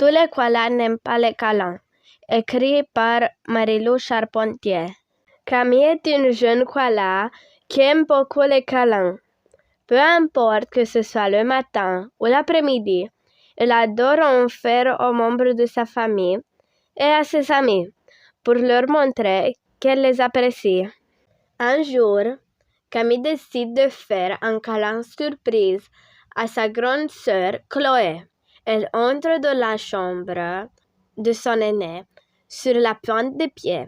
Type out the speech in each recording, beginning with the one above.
Tous les koalas n'aiment pas les câlins. Écrit par Marilou Charpentier. Camille est une jeune koala qui aime beaucoup les câlins. Peu importe que ce soit le matin ou l'après-midi, elle adore en faire aux membres de sa famille et à ses amis pour leur montrer qu'elle les apprécie. Un jour, Camille décide de faire un câlin surprise à sa grande sœur Chloé. Elle entre dans la chambre de son aîné sur la pointe des pieds,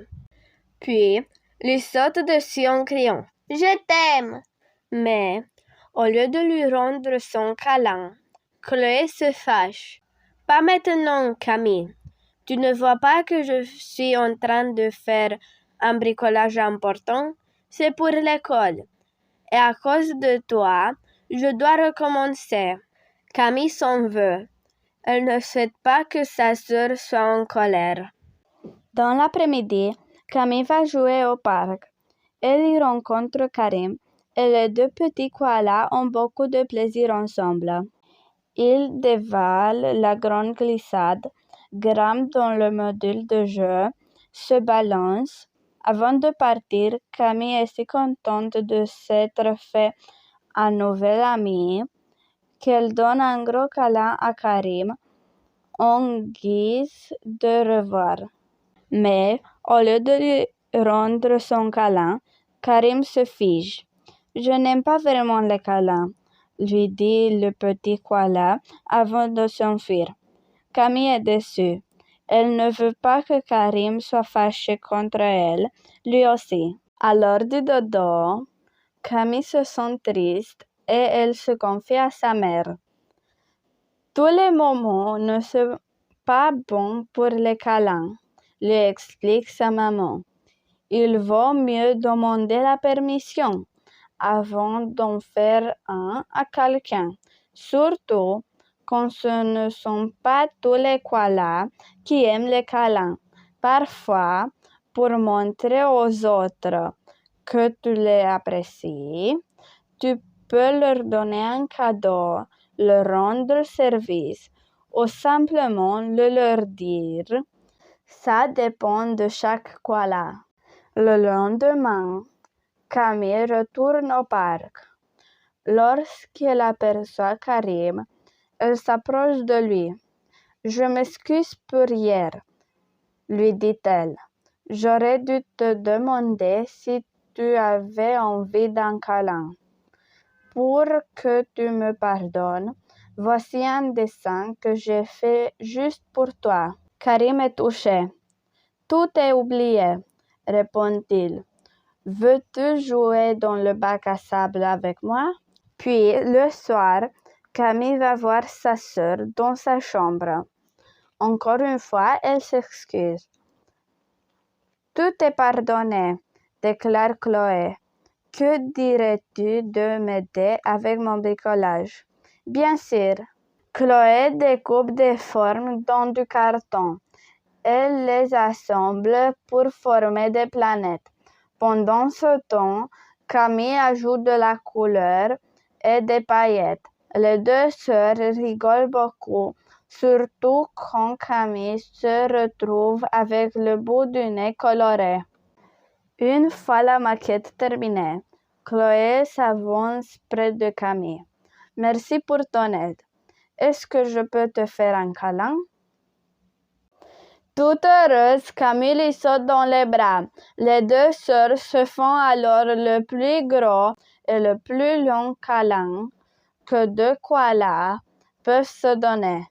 puis lui saute dessus en criant « Je t'aime !» Mais au lieu de lui rendre son câlin, Chloé se fâche. « Pas maintenant, Camille. Tu ne vois pas que je suis en train de faire un bricolage important? C'est pour l'école. Et à cause de toi, je dois recommencer. » Camille s'en veut. Elle ne souhaite pas que sa sœur soit en colère. Dans l'après-midi, Camille va jouer au parc. Elle y rencontre Karim et les deux petits koalas ont beaucoup de plaisir ensemble. Ils dévalent la grande glissade, grimpent dans le module de jeu, se balancent. Avant de partir, Camille est si contente de s'être fait un nouvel ami qu'elle donne un gros câlin à Karim en guise de revoir. Mais au lieu de lui rendre son câlin, Karim se fige. « Je n'aime pas vraiment les câlins », lui dit le petit koala avant de s'enfuir. Camille est déçue. Elle ne veut pas que Karim soit fâché contre elle, lui aussi. À l'heure du dodo, Camille se sent triste et elle se confie à sa mère. Tous les moments ne sont pas bons pour les câlins, lui explique sa maman. Il vaut mieux demander la permission avant d'en faire un à quelqu'un, surtout quand ce ne sont pas tous les koalas qui aiment les câlins. Parfois, pour montrer aux autres que tu les apprécies, tu peux leur donner un cadeau, leur rendre service ou simplement le leur dire. Ça dépend de chaque koala. Le lendemain, Camille retourne au parc. Lorsqu'elle aperçoit Karim, elle s'approche de lui. « Je m'excuse pour hier, » lui dit-elle. « J'aurais dû te demander si tu avais envie d'un câlin. Pour que tu me pardonnes, voici un dessin que j'ai fait juste pour toi. » Karim est touché. « Tout est oublié, » répond-il. « Veux-tu jouer dans le bac à sable avec moi? » Puis, le soir, Camille va voir sa sœur dans sa chambre. Encore une fois, elle s'excuse. « Tout est pardonné, » déclare Chloé. « Que dirais-tu de m'aider avec mon bricolage? » « Bien sûr. » Chloé découpe des formes dans du carton. Elle les assemble pour former des planètes. Pendant ce temps, Camille ajoute de la couleur et des paillettes. Les deux sœurs rigolent beaucoup, surtout quand Camille se retrouve avec le bout du nez coloré. Une fois la maquette terminée, Chloé s'avance près de Camille. « Merci pour ton aide. Est-ce que je peux te faire un câlin? » Toute heureuse, Camille lui saute dans les bras. Les deux sœurs se font alors le plus gros et le plus long câlin que deux koalas peuvent se donner.